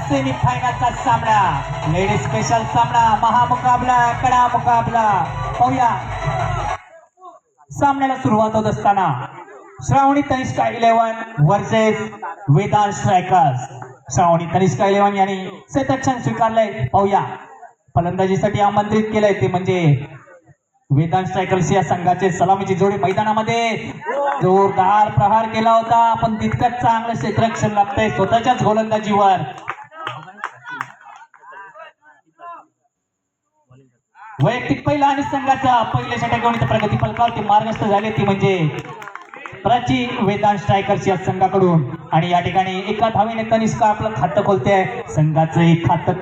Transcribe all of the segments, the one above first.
Semi फायनलचा सामना, ladies special सामना, महामुकाबला, कडा मुकाबला. पाहूया सामन्याला सुरुवात होत असताना श्रावणी तनिष्का 11 वर्सेस वेदांत स्ट्रायकर्स. श्रावणी तनिष्का 11 यांनी क्षेत्ररक्षण स्वीकारलंय. पाहूया फलंदाजीसाठी आमंत्रित केलंय ते म्हणजे वेदांत स्ट्रायकर्स या संघाचे सलामीची जोडी. मैदानामध्ये जोरदार प्रहार केला होता पण तितकंच चांगलं क्षेत्ररक्षण लागतंय स्वतःच्याच गोलंदाजीवर. वैयक्तिक पहिला आणि संघाचा पहिल्या षटकावरील प्रगती फलकावरती मार्गस्थ झाली ती म्हणजे प्राची वेदांत स्ट्रायकर्स या संघाकडून. आणि या ठिकाणी एका धावेने तनिष्का आपलं खातं खोलते. संघाचं एक खातं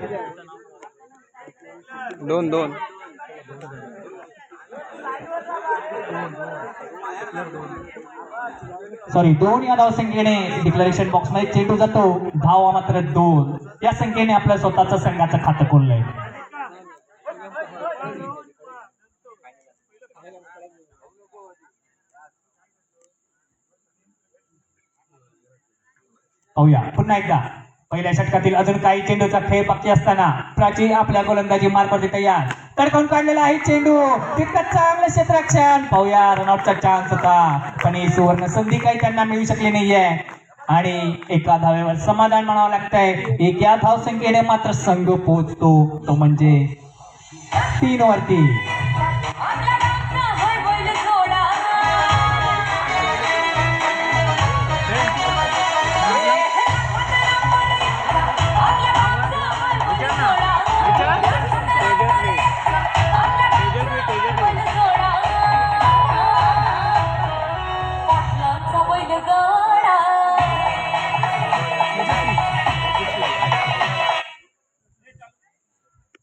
2-2 सॉरी 2 या धाव संख्येने डिक्लेरेशन बॉक्स मध्ये चेंडू जातो. धावा मात्र 2 या संख्येने आपल्या स्वतःचं संघाचं खातं खोललंय. पाहूया पुन्हा एकदा पहिल्या षटकातील अजून काही चेंडूचा खेळ बाकी असताना प्राची आपल्या गोलंदाजी मार्फत तयार. तडकावून काढलेला आहे चेंडू, तितकं चांगलं क्षेत्ररक्षण. पाहूया रनआउटचा चान्स होता पण ही सुवर्ण संधी काही त्यांना मिळू शकली नाहीये आणि एका धावेवर समाधान मानावं लागतंय. एक या धाव संख्येने मात्र संघ पोहोचतो तो म्हणजे 3 वरती.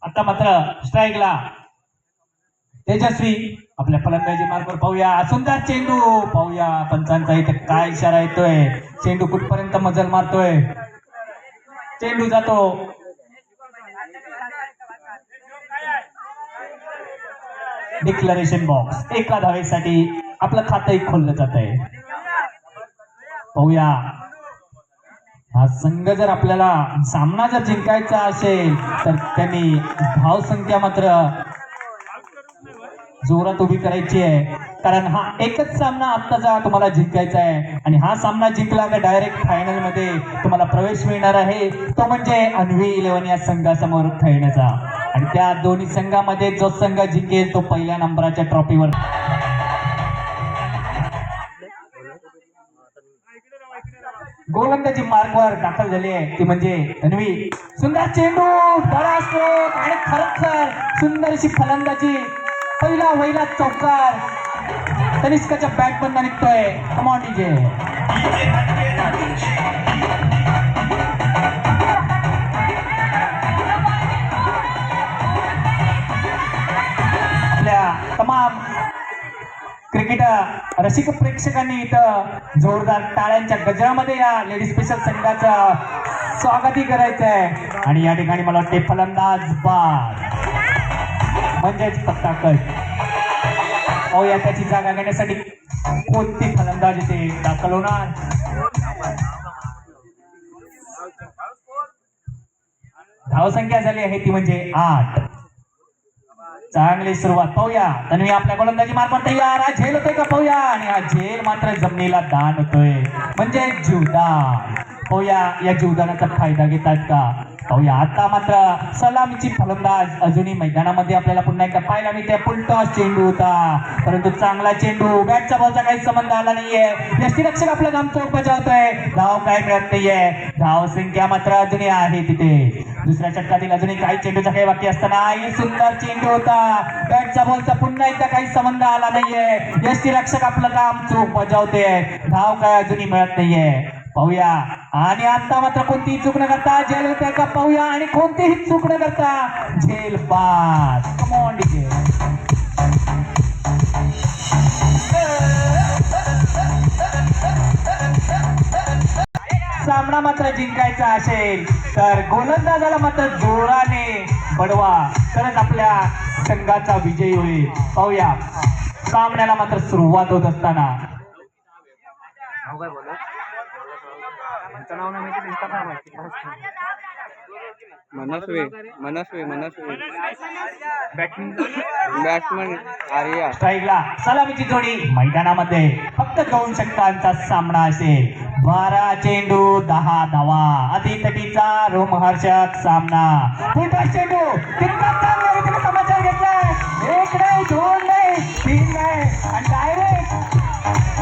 आता मात्र स्ट्राईकला तेजस्वी आपल्या फलंदाजी मार्फत. पाहूया सुंदर चेंडू. पाहूया पंचांचा इथे काय इशारा येतोय. चेंडू कुठपर्यंत मजल मारतोय. चेंडू जातो डिक्लेरेशन बॉक्स. एका धावेसाठी आपलं खातंही खोललं जात आहे. पाहूया हा संघ जर आपल्याला सामना जर जिंकायचा असेल तर त्यांनी धाव संख्या मात्र जोरात उभी करायची आहे कारण हा एकच सामना आत्ताचा तुम्हाला जिंकायचा आहे आणि हा सामना जिंकला का डायरेक्ट फायनल मध्ये तुम्हाला प्रवेश मिळणार आहे तो म्हणजे अन्वी 11 या संघासमोर खेळण्याचा. आणि त्या दोन्ही संघामध्ये जो संघ जिंकेल तो पहिल्या नंबराच्या ट्रॉफीवर. गोलंदाजी मार्गवर दाखल झाली आहे ती म्हणजे अन्वी. सुंदर चेंडू, बडा स्ट्रोक आणि खरंतर सुंदरशी फलंदाजी. पहिला चौकार तनिष्काच्या बॅट बंद निघतोय. Come on DJ. आपल्या तमाम क्रिकेट रसिक प्रेक्षकांनी इथं जोरदार टाळ्यांच्या गजरामध्ये या लेडीज स्पेशल संघाचं स्वागतही करायचं आहे. आणि या ठिकाणी मला वाटते फलंदाज बाद म्हणजेच पत्ताकट. पाहूया त्याची जागा घेण्यासाठी कोणती फलंदाज इथे दाखल होणार. धावसंख्या झाली आहे ती म्हणजे 8. चांगली सुरुवात. पाहूया तन्वी आपल्या गोलंदाजी मार्फत तयार. हा झेल होतोय का पाहूया आणि हा झेल मात्र जमिनीला दान होतोय म्हणजे जीवदान. पाहूया या जीवदानाचा फायदा घेतात का. पाहूया आता मात्र सलामीची फलंदाज अजूनही मैदानामध्ये आपल्याला पुन्हा एकदा पाहायला मिळते. फुलटॉस चेंडू होता परंतु चांगला चेंडू. बॅटचा बॉलचा काही संबंध आला नाहीये. यष्टीरक्षक आपलं काम चौक बजावतोय. धाव काय मिळत नाहीये. धाव संख्या मात्र अजूनही आहे तिथे. दुसऱ्या षटकातील अजूनही काही चेंडूचा काही बाकी असताना सुंदर चेंडू होता. बॅटचा बॉलचा पुन्हा एकदा काही संबंध आला नाहीये. यष्टीरक्षक आपलं काम चौक बजावते. धाव काय अजूनही मिळत नाहीये. पाहूया आणि आता मात्र कोणतीही चूक न करता झेल होते का पाहूया आणि कोणतीही चूक न करता झेल बाद. कम ऑन डीजे. सामना मात्र जिंकायचा असेल तर गोलंदाजाला मात्र जोराने बडवा तरच आपल्या संघाचा विजय होईल. पाहूया सामन्याला मात्र सुरुवात होत असताना मनस्वी बॅट्समन आर्या स्ट्राईकला सलामीची जोडी मैदानामध्ये फक्त 2 षटकांचा सामना असेल. 12 चेंडू 10 धावा अतितटीचा रोमहर्षक सामना. पुढचा चेंडू कितका चांगल्या रीतीने समाचार घेतलाय. 1 नाही 2 नाही 3 नाही आणि डायरेक्ट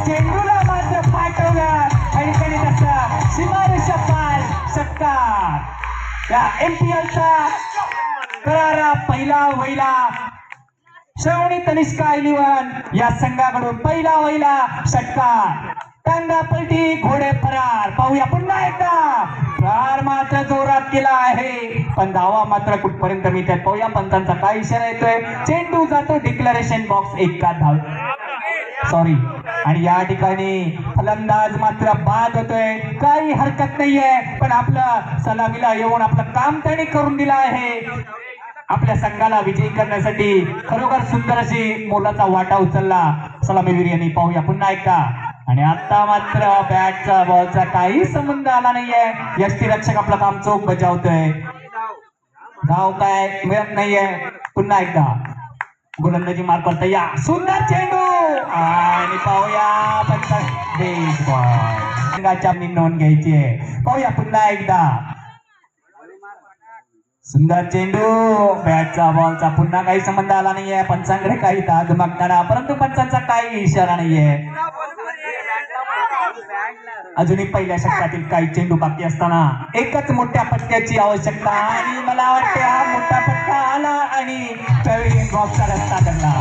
चेंडूला मात्र पाठवलं आणि त्याने तसा सीमारेषा पार षटकार. या MPLचा करारा पहिला वहिला श्रवणी तनिष्का 11 या संघाकडून पहिला वहिला षटकार. टांगा पलटी घोडे फरार. पाहूया पुन्हा एकदा. प्रहार मात्र जोरात केला आहे पण धावा मात्र कुठपर्यंत मिळतात पाहूया. पंचांचा काय इशारा येतोय. चेंडू जातो डिक्लेरेशन बॉक्स एका धाव सॉरी आणि या ठिकाणी फलंदाज मात्र बाद होतोय. काही हरकत नाहीये पण आपलं सलामीला येऊन आपलं काम त्याने करून दिलं आहे. आपल्या संघाला विजयी करण्यासाठी खरोखर सुंदर अशी मोलाचा वाटा उचलला सलामीवीर यांनी. पाहूया पुन्हा एकदा. आणि आता मात्र बॅटचा बॉलचा काही संबंध आला नाहीये. यष्टीरक्षक आपलं काम चोख बजावतोय. धाव काय मिळत नाहीये. पुन्हा एकदा गोलंदाजी मार्क करता या सुंदर चेंडू आणि पाहूया संघाच्या नोंद घ्यायची आहे. पाहूया पुन्हा एकदा. सुंदर चेंडू बॅटचा बॉलचा पुन्हा काही संबंध आला नाहीये. पंचांकडे काही दाद मागताना परंतु पंचांचा काही इशारा नाहीये. अजूनही पहिल्या षटकातील काही चेंडू बाकी असताना एकच मोठ्या पट्ट्याची आवश्यकता आणि मला वाटते हा मोठा पट्टा आला आणि पॅव्हिलियन बॉक्सचा रस्ता धरला.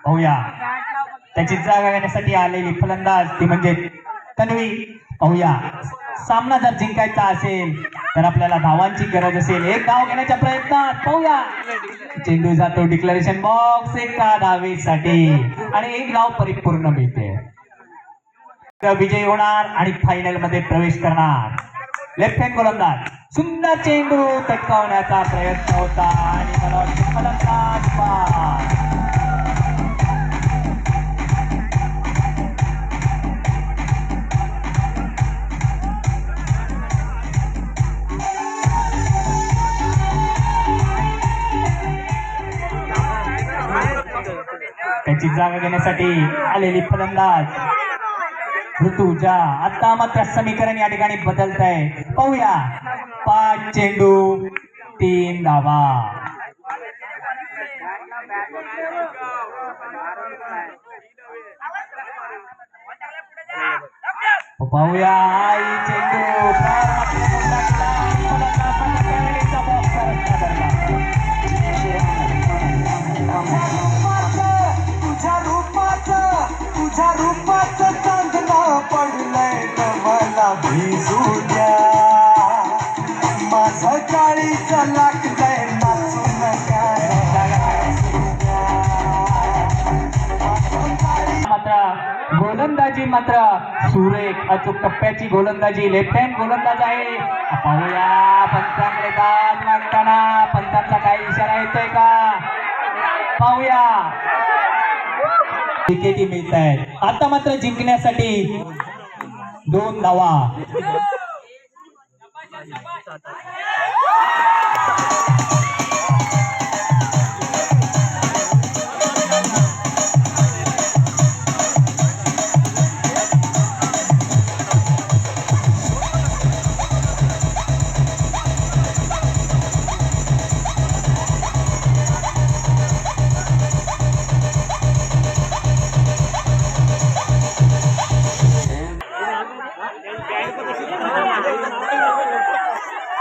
पाहूया त्याची जागा घेण्यासाठी आलेली फलंदाज ती म्हणजे तन्वी. पाहूया सामना जर जिंकायचा असेल तर आपल्याला धावांची गरज असेल. 1 धाव घेण्याच्या प्रयत्नात. पाहूया चेंडू जातो डिक्लेरेशन बॉक्स एका धावेसाठी आणि 1 धाव परिपूर्ण मिळते. विजयी होणार आणि फायनल मध्ये प्रवेश करणार. लेफ्ट हँड गोलंदाज. सुंदर चेंडू तटकावण्याचा प्रयत्न होता आणि मला वाटतं फलंदाज बाद. त्याची जागा घेण्यासाठी आलेली फलंदाज ऋतुजा. आता मात्र समीकरण या ठिकाणी बदलत आहे. पाहूया 5 चेंडू 3 धावा. पाहूया आई चेंडू तुझ्या रूपाचं चांदणं पडलंय मला भिजू द्या. माझं काळीचं लागलंय नाचून मात्र गोलंदाजी मात्र सुरेख अचूक टप्प्याची गोलंदाजी. लेफ्ट हँड गोलंदाज आहे. पाहूया पंचांकडे दाद मागताना पंचांचा काही इशारा येतोय का. पाहूया विकेटी मिळत आहेत. आता मात्र जिंकण्यासाठी 2 धावा.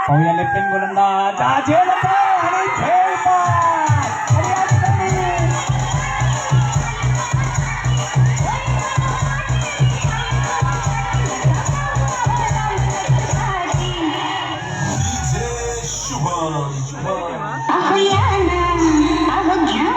पाहूया लेफ्ट हँड गोलंदाज झेल आणि झेल अहो या ना, अहो घ्या